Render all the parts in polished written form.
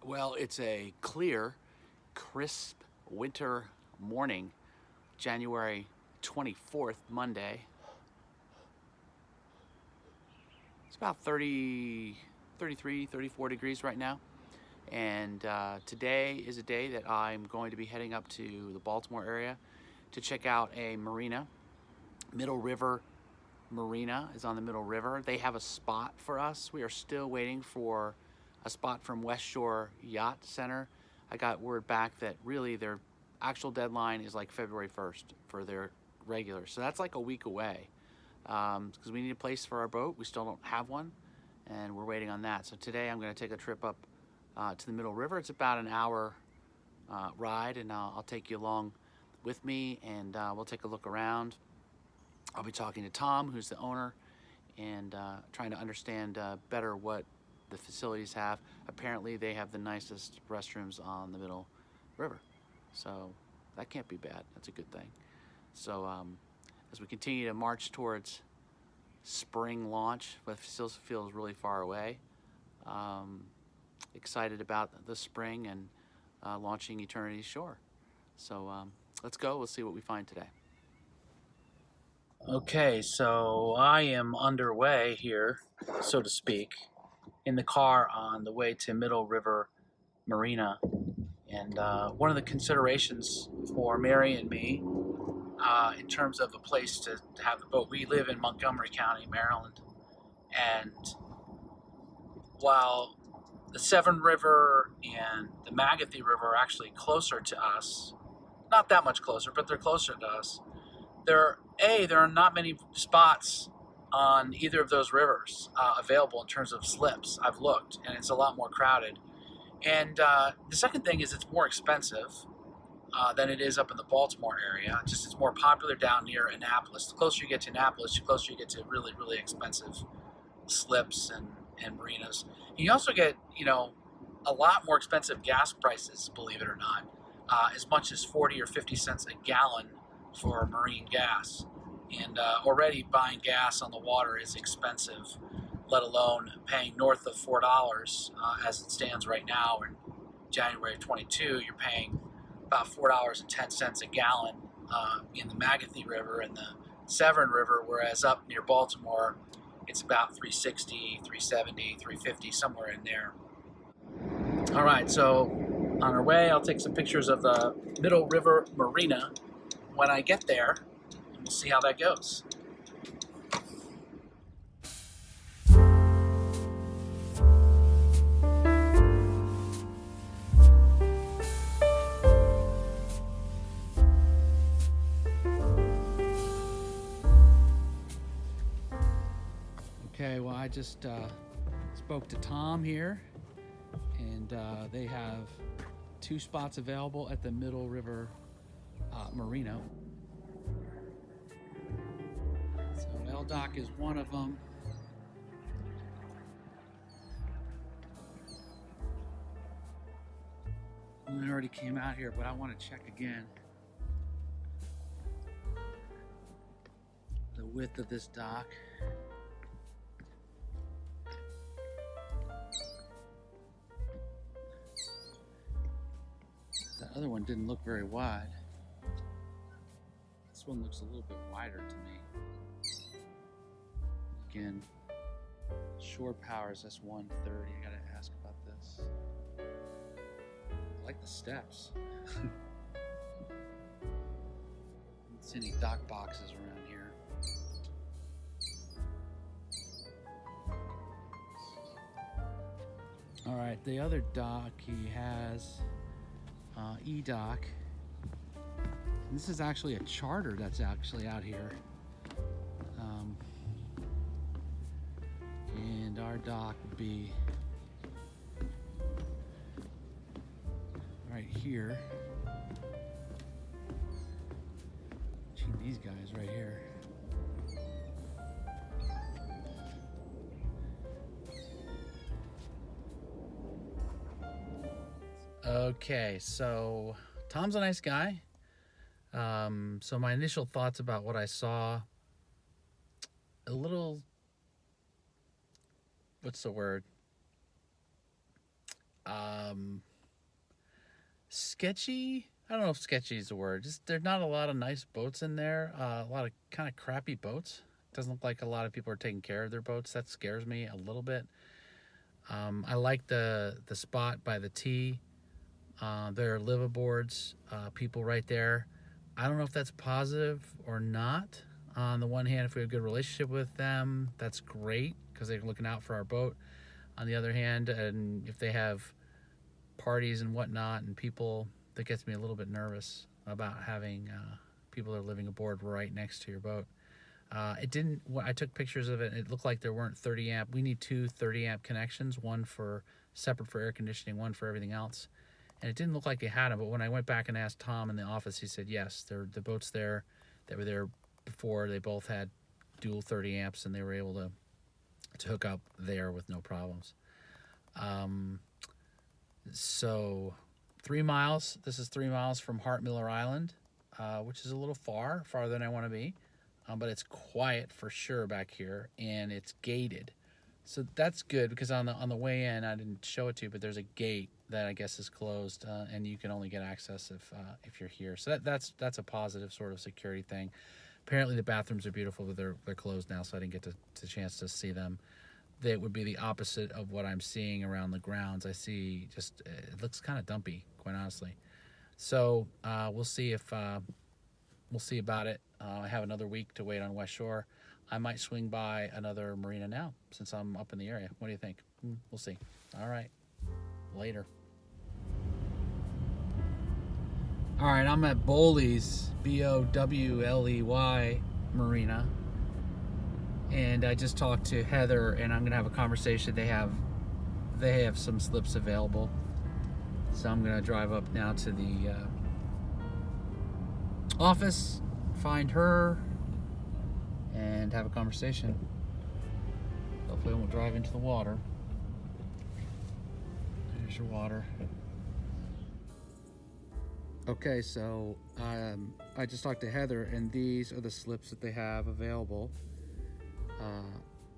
Well, it's a clear, crisp winter morning, January 24th, Monday. It's about 33, 34 degrees right now. And today is a day that I'm going to be heading up to the Baltimore area to check out a marina. Middle River Marina is on the Middle River. They have a spot for us. We are still waiting for a spot from West Shore Yacht Center. I got word back that really their actual deadline is like February 1st for their regular. So that's like a week away because we need a place for our boat. We still don't have one and we're waiting on that. So today I'm going to take a trip up to the Middle River. It's about an hour ride, and I'll take you along with me, and we'll take a look around. I'll be talking to Tom, who's the owner, and trying to understand better what the facilities have. Apparently they have the nicest restrooms on the Middle River, so that can't be bad. That's a good thing. So as we continue to march towards spring launch, but still feels really far away, excited about the spring and launching Eternity Shore. So let's go. We'll see what we find today. Okay, so I am underway here, so to speak, in the car on the way to Middle River Marina. And one of the considerations for Mary and me in terms of a place to have the boat, we live in Montgomery County, Maryland. And while the Severn River and the Magothy River are actually closer to us, not that much closer, but they're closer to us, there are not many spots on either of those rivers available in terms of slips. I've looked, and it's a lot more crowded. And the second thing is it's more expensive than it is up in the Baltimore area. Just it's more popular down near Annapolis. The closer you get to Annapolis, the closer you get to really, really expensive slips and marinas. You also get, a lot more expensive gas prices, believe it or not, as much as 40 or 50 cents a gallon for marine gas. And already buying gas on the water is expensive, let alone paying north of $4 as it stands right now. In January of 22, you're paying about $4.10 a gallon in the Magothy River and the Severn River, whereas up near Baltimore, it's about $3.60, $3.70, $3.50, somewhere in there. All right, so on our way, I'll take some pictures of the Middle River Marina when I get there, and we'll see how that goes. Okay, well, I just spoke to Tom here, and they have 2 spots available at the Middle River Marina. So LDOC is one of them. I already came out here, but I want to check again the width of this dock. That other one didn't look very wide. This one looks a little bit wider to me. Again, shore power is S130. I gotta ask about this. I like the steps. I don't see any dock boxes around here. All right, the other dock he has E-dock. This is actually a charter that's actually out here. And our dock would be right here. Between these guys right here. Okay, so Tom's a nice guy. So my initial thoughts about what I saw, a little, what's the word? sketchy. I don't know if sketchy is the word. Just there's not a lot of nice boats in there. A lot of kind of crappy boats. Doesn't look like a lot of people are taking care of their boats. That scares me a little bit. I like the spot by the T. There are liveaboards, people right there. I don't know if that's positive or not. On the one hand, if we have a good relationship with them, that's great because they're looking out for our boat. On the other hand, and if they have parties and whatnot and people, that gets me a little bit nervous about having people that are living aboard right next to your boat. It didn't, I took pictures of it, and it looked like there weren't 30 amp. We need two 30 amp connections, one for separate for air conditioning, one for everything else. And it didn't look like they had them, but when I went back and asked Tom in the office, he said, yes, the boats there that were there before, they both had dual 30 amps, and they were able to hook up there with no problems. So 3 miles, this is 3 miles from Hart Miller Island, which is a little farther than I want to be, but it's quiet for sure back here, and it's gated. So that's good because on the way in, I didn't show it to you, but there's a gate that I guess is closed, and you can only get access if you're here. So that's a positive sort of security thing. Apparently the bathrooms are beautiful, but they're closed now, so I didn't get the chance to see them. That would be the opposite of what I'm seeing around the grounds. I see just it looks kind of dumpy, quite honestly. So we'll see if we'll see about it. I have another week to wait on West Shore. I might swing by another marina now since I'm up in the area. What do you think? We'll see. All right, later. All right, I'm at Bowley's, Bowley Marina, and I just talked to Heather, and I'm gonna have a conversation. They have some slips available, so I'm gonna drive up now to the office, find her, and have a conversation. Hopefully I won't drive into the water. There's your water. Okay, so I just talked to Heather, and these are the slips that they have available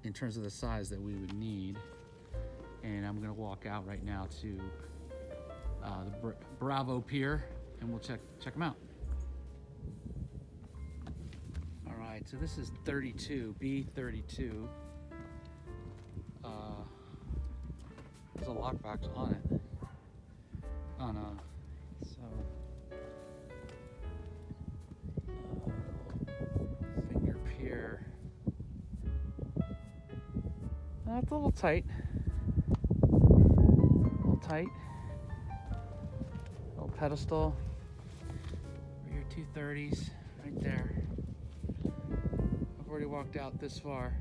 in terms of the size that we would need. And I'm gonna walk out right now to the Bravo Pier, and we'll check them out. All right, so this is 32, B32. There's a lockbox on it. Finger pier. It's a little tight. Little pedestal. Rear 230s right there. I've already walked out this far.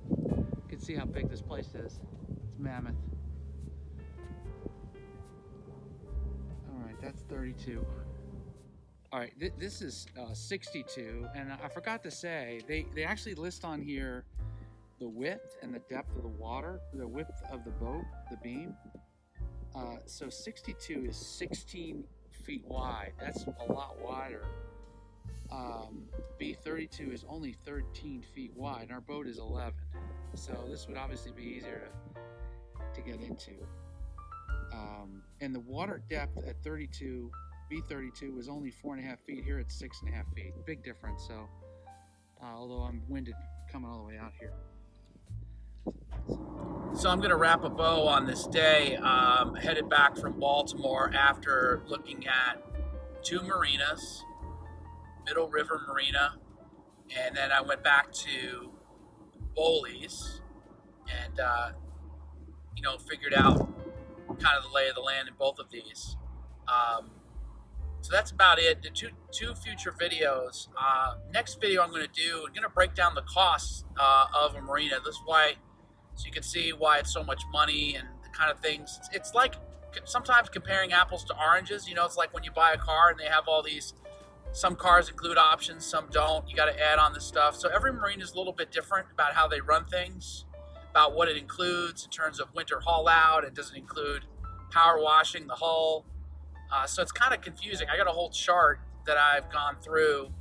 You can see how big this place is. It's mammoth. Alright, that's 32. Alright, this is 62, and I forgot to say, they actually list on here the width and the depth of the water, the width of the boat, the beam. So 62 is 16 feet wide. That's a lot wider. B32 is only 13 feet wide, and our boat is 11. So this would obviously be easier to get into. And the water depth at 32, B32 was only 4.5 feet. Here it's 6.5 feet. Big difference. So, although I'm winded coming all the way out here. So I'm going to wrap a bow on this day. Headed back from Baltimore after looking at 2 marinas, Middle River Marina, and then I went back to Bowley's and figured out kind of the lay of the land in both of these. So that's about it. The two future videos. Next video I'm going to break down the costs of a marina. This is why, so you can see why it's so much money and the kind of things. It's like sometimes comparing apples to oranges. It's like when you buy a car and they have all these, some cars include options, some don't. You got to add on this stuff. So every marina is a little bit different about how they run things, about what it includes in terms of winter haul out. It doesn't include power washing the hull. So it's kind of confusing. I got a whole chart that I've gone through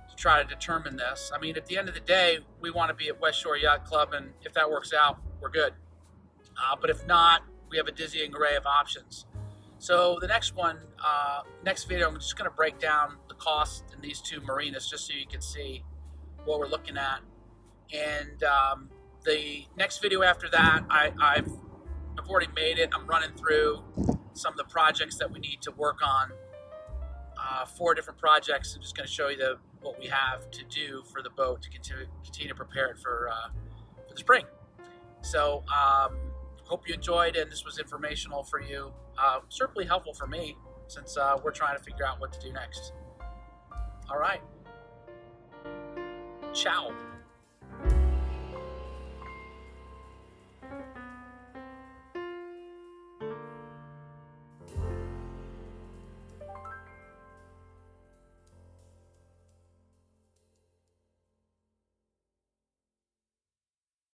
to try to determine this. I mean, at the end of the day, we want to be at West Shore Yacht Club, and if that works out, we're good. But if not, we have a dizzying array of options. So the next one, next video, I'm just going to break down the cost in these two marinas just so you can see what we're looking at. And the next video after that, I've already made it. I'm running through some of the projects that we need to work on. 4 different projects. I'm just going to show you what we have to do for the boat to continue to prepare it for the spring. So hope you enjoyed, and this was informational for you. Certainly helpful for me, since we're trying to figure out what to do next. All right. Ciao.